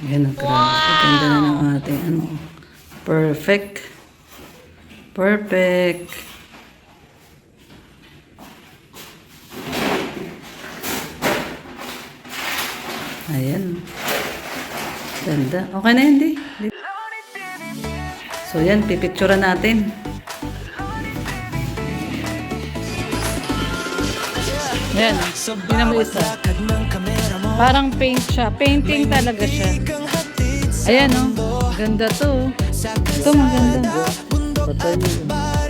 Ayan, grabe. Ganda na ng ating ano. Perfect. Perfect. Ayan. Ganda. Okay na hindi? So yan, pipicturean natin. Ayan. Tingnan mo isa. Parang paint siya. Painting talaga siya. Ayan oh. Ganda to. Ito maganda.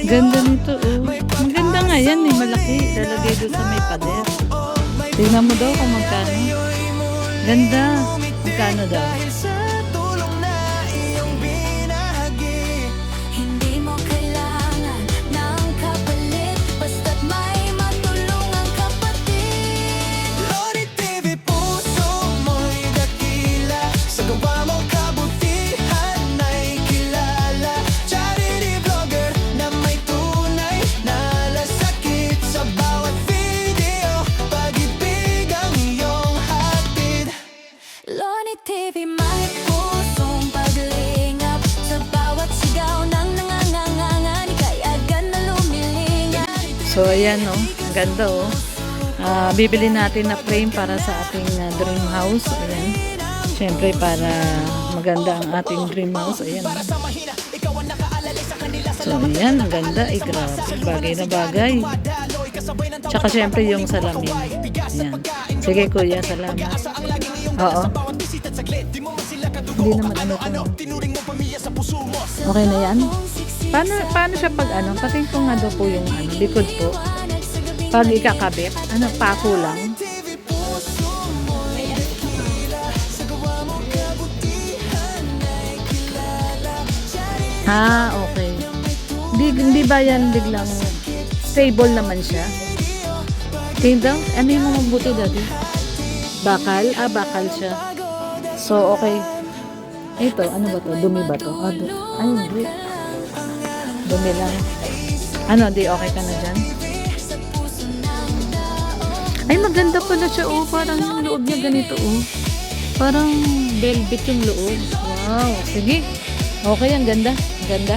Ganda nito oh. Maganda nga yan eh. Malaki. Lalagay doon sa may pader. Tingnan mo daw kung magkano. Ganda. Magkano daw? So ayan oh, ganda oh. Bibili natin na frame para sa ating dream house. Ayan. Siyempre para maganda ang ating dream house. Ayan. So ayan, ang ganda. Grabe, bagay na bagay. Tsaka siyempre yung salamin. Ayan. Sige kuya, salamat. Oo. Hindi naman ano ko. Okay na yan? Paano siya pag ano? Pating ko nga daw po yung ano, likod po. Pag ikakabit, ano, pako lang. Okay. Hindi ba yan biglang stable naman siya? Tingnan, ano yung mga buti dati? Bakal? Bakal siya. So, okay. Ito, ano ba to? Dumi ba to? Ay, hindi. Dumi lang. Ano, di okay ka na dyan? Ay, maganda pala siya, oh. Parang yung loob niya ganito, oh. Parang velvet yung loob. Wow. Sige. Okay, ang ganda. Ang ganda.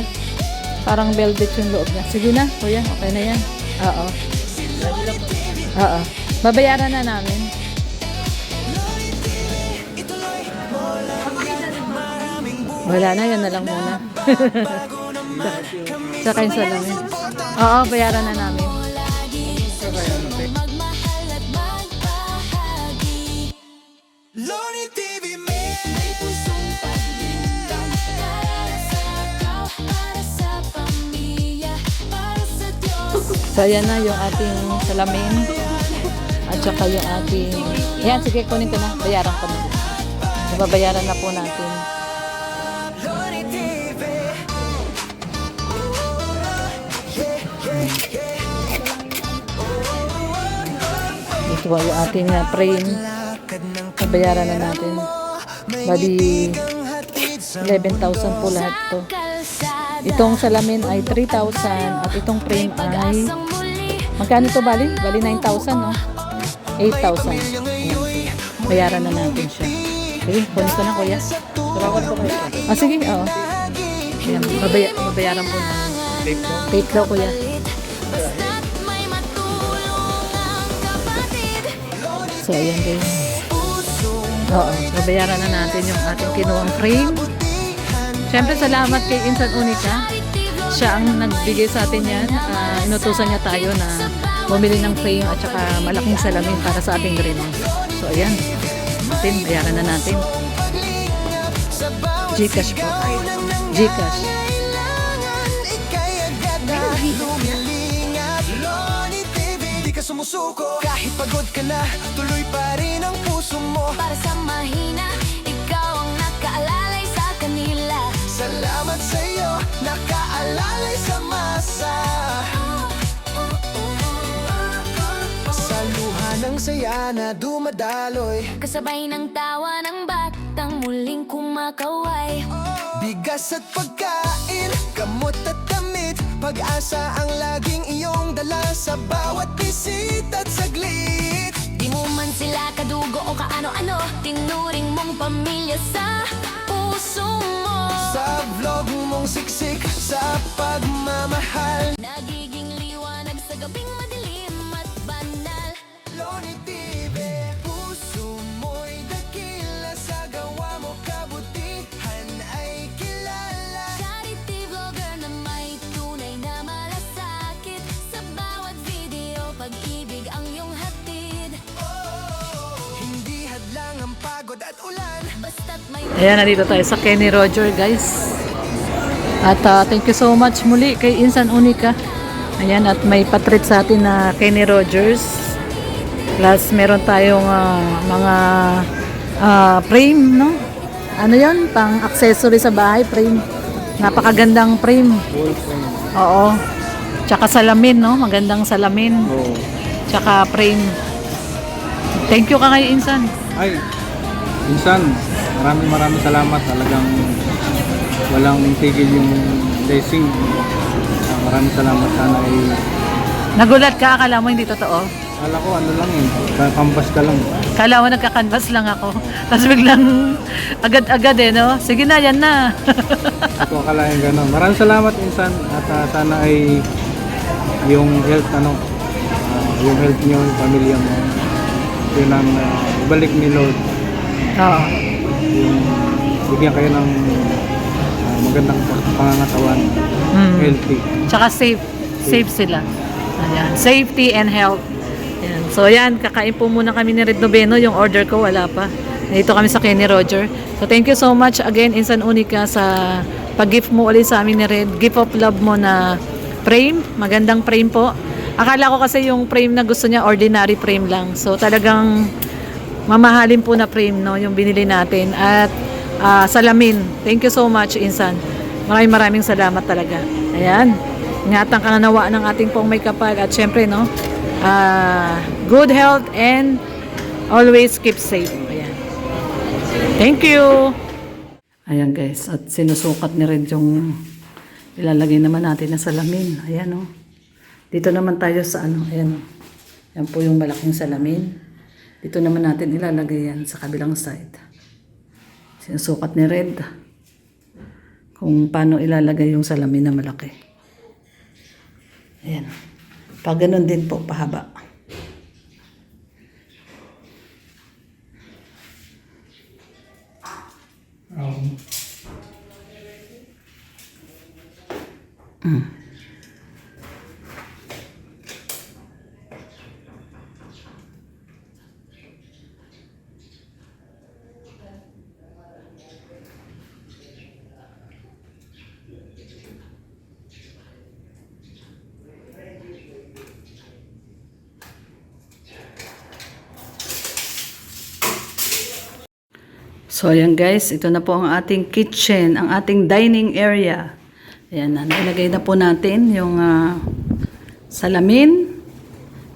Parang velvet yung loob niya. Sige na, kuya. Okay na yan. Oo. Oo. Babayaran na namin. Wala na, yan na lang muna. Saka yung salamin. Oo, bayaran na namin. So, ayan na yung ating salamin. At saka yung ating... Ayan, sige, kunin ko na. Bayaran ko na. Babayaran na po natin. Ito ba yung ating frame. Babayaran na natin. Bali, 11,000 po lahat to. Itong salamin ay 3,000 at itong frame ay magkano to bali? Bali 9,000 no? 8,000. Bayaran na natin siya. Sige, kunin ko na kuya. Sige, oo. Ayan, babayaran po na. Take daw kuya. So, ayan guys. Oo, babayaran na natin yung ating kinuwang frame. Siyempre, salamat kay Insan Unica. Siya ang nagbigay sa atin yan. Inutusan niya tayo na bumili ng frame at saka malaking salamin para sa ating dream house. So, ayan. Bayaran na natin. Gcash po. Gcash. Sumusuko kahit pagod ka na, tuloy pa rin ang puso mo. Para sa mahina, ikaw ang nakaalalay sa kanila. Salamat sa'yo, nakaalalay sa masa. Sa luha ng saya na dumadaloy, kasabay ng tawa ng batang muling kumakaway. Bigas at pagkain, gamot at damit, pag-asa ang laging iyong dala sa bawat bisita at saglit. Di mo man sila kadugo o kaano-ano, tinuring mong pamilya sa puso mo. Sa vlog mong siksik, sa pagmamahal, nagiging liwanag sa gabing madilim at banal. Loni TV, puso mo'y dakila, sa gawa mo kabutihan ay kilala. Charity vlogger na may tunay na malasakit, sa bawat video pag-ibig ang iyong hatid. Hindi hadlang ang pagod at ulan, basta't may... Ayan, nandito tayo sa Kenny Roger, guys. At thank you so much muli kay Insan Unica. Ayan, at may patreat sa atin na Kenny Rogers. Plus, meron tayong mga frame, no? Ano yon? Pang accessory sa bahay, frame. Napakagandang frame. Oo. Tsaka salamin, no? Magandang salamin. Oo. Tsaka frame. Thank you ka kay Insan. Ay, Insan, maraming salamat. Talagang walang tigil yung blessing. Maraming salamat. Sana ay... Nagulat ka, akala mo hindi totoo. Kala ko ano lang eh, kambas ka lang. Kala mo nagkakanvas lang ako. Tapos biglang agad-agad eh, no? Sige na, yan na. Hindi ko akalain gano'n. Maraming salamat, Insan. At sana ay yung health, yung health nyo, yung pamilya mo, yun ang ibalik ni Lord. Oo. Yung bigyan kayo ng magandang pangangatawan, healthy. Tsaka safe. Safe sila. Ayan. Safety and health. Ayan. So, ayan. Kakain po muna kami ni Red Noveno. Yung order ko, wala pa. Nandito kami sa Kenny Roger. So, thank you so much again, Insan Unica, sa pag-gift mo ulit sa amin ni Red. Gift of love mo na frame. Magandang frame po. Akala ko kasi yung frame na gusto niya, ordinary frame lang. So, talagang mamahalin po na frame, no? Yung binili natin. At salamin. Thank you so much, Insan. Maraming salamat talaga. Ayan. Ingatan ka nawa ng ating pong may kapal. At syempre, no? Good health and always keep safe. Ayan. Thank you. Ayan, guys. At sinusukat ni Red yung ilalagay naman natin na salamin. Ayan, no? Dito naman tayo sa ayan. Yan po yung malaking salamin. Dito naman natin ilalagay yan sa kabilang side. Sinusukat ni Red kung paano ilalagay yung salamin na malaki. Ayan. Pag ganun din po, pahaba. So, ayan guys, ito na po ang ating kitchen, ang ating dining area. Ayan na, nailagay na po natin yung salamin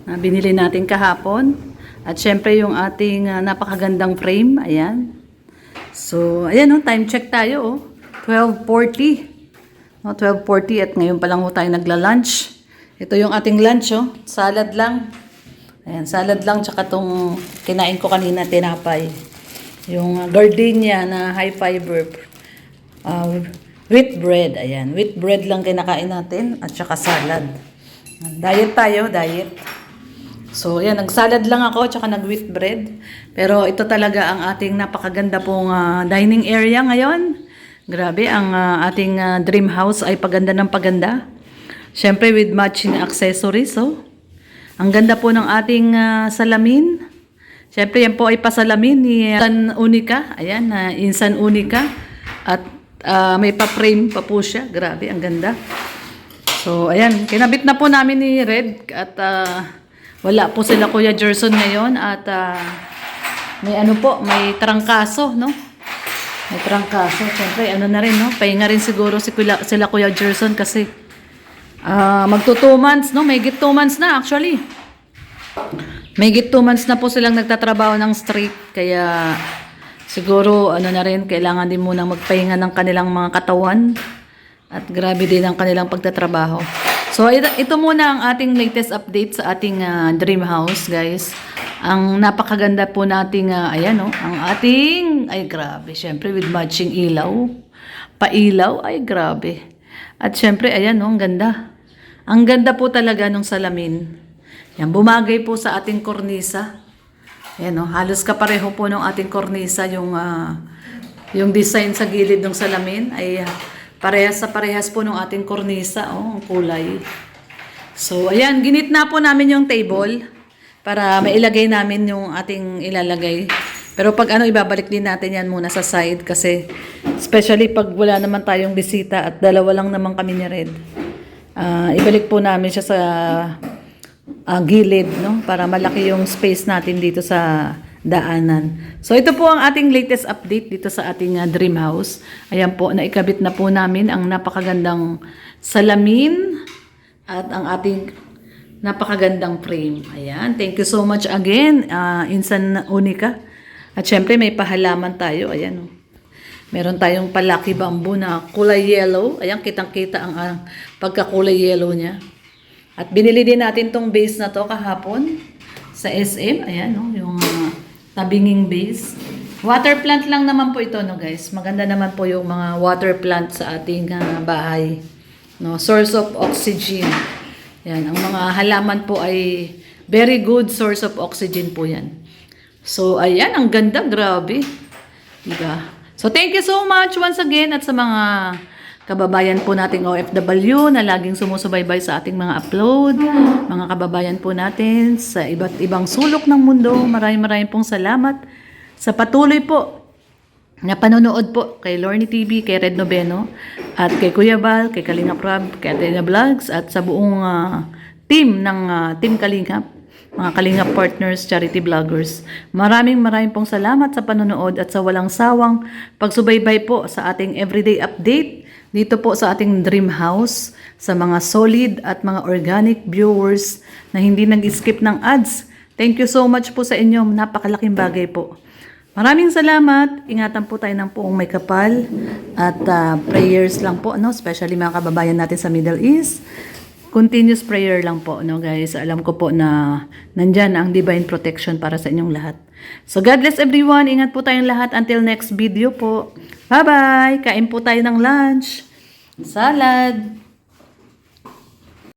na binili natin kahapon. At syempre yung ating napakagandang frame, ayan. So, ayan o, time check tayo o. 12:40. No, 12:40 at ngayon pa lang ho tayo nagla-lunch. Ito yung ating lunch o, salad lang. Ayan, salad lang, tsaka itong kinain ko kanina, tinapay. Yung gardenia na high fiber wheat bread. Ayan, wheat bread lang kinakain natin at saka salad. Diet tayo, diet. So, ayan, nag-salad lang ako at saka nag-wheat bread. Pero ito talaga ang ating napakaganda pong dining area ngayon. Grabe, ang ating dream house ay paganda ng paganda. Siyempre with matching accessories. So, ang ganda po ng ating salamin. Siyempre, yan po ay pasalamin ni Insan Unica. Ayan, Insan Unica. At may pa-frame pa po siya. Grabe, ang ganda. So, ayan. Kinabit na po namin ni Red. At wala po sila Kuya Gerson ngayon. At may may trangkaso, no? May trangkaso. Siyempre, na rin, no? Pahinga rin siguro sila Kuya Gerson kasi magto 2 months, no? May 2 months na actually. May 2 months na po silang nagtatrabaho ng straight, kaya siguro na rin, kailangan din munang magpahinga ng kanilang mga katawan at grabe din ang kanilang pagtatrabaho. So ito muna ang ating latest update sa ating dream house, guys. Ang napakaganda po nating, ayan o, ang ating, ay grabe, syempre with matching ilaw. Pailaw, ay grabe. At syempre, ayan o, ang ganda. Ang ganda po talaga ng salamin. Yan, bumagay po sa ating kornisa. Ayan o, halos kapareho po ng ating kornisa yung design sa gilid ng salamin ay parehas sa parehas po ng ating kornisa. Oh, ang kulay. So, ayan, ginit na po namin yung table para mailagay namin yung ating ilalagay. Pero pag ibabalik din natin yan muna sa side kasi especially pag wala naman tayong bisita at dalawa lang naman kami ni Red. Ibalik po namin siya sa gilid, no? Para malaki yung space natin dito sa daanan. So ito po ang ating latest update dito sa ating dream house. Ayan po, naikabit na po namin ang napakagandang salamin at ang ating napakagandang frame. Ayan, thank you so much again, Insan Unica. At syempre may pahalaman tayo. Ayan, oh. Meron tayong palaki bamboo na kulay yellow. Ayan, kitang-kita ang pagkakulay yellow niya. At binili din natin tong base na to kahapon sa SM. Ayan, no, yung tabinging base. Water plant lang naman po ito, no guys. Maganda naman po yung mga water plant sa ating bahay. No, source of oxygen. Yan, ang mga halaman po ay very good source of oxygen po yan. So, ayan, ang ganda, grabe. Diba? So, thank you so much once again at sa mga kababayan po nating OFW na laging sumusubaybay sa ating mga upload. Mga kababayan po natin sa iba't ibang sulok ng mundo. Maraming pong salamat sa patuloy po na panonood po kay Lorny TV, kay Red Noveno, at kay Kuya Val, kay Kalinga Prab, kay Athena Vlogs, at sa buong team ng Team Kalingap, mga Kalingap Partners, Charity Vloggers. Maraming pong salamat sa panonood at sa walang sawang pagsubaybay po sa ating everyday update dito po sa ating dream house, sa mga solid at mga organic viewers na hindi nag-skip ng ads. Thank you so much po sa inyo. Napakalaking bagay po. Maraming salamat. Ingatan po tayo ng poong may kapal at prayers lang po, no? Especially mga kababayan natin sa Middle East. Continuous prayer lang po, no guys. Alam ko po na nandyan ang divine protection para sa inyong lahat. So God bless everyone. Ingat po tayong lahat until next video po. Bye-bye. Kain po tayo ng lunch. Salad.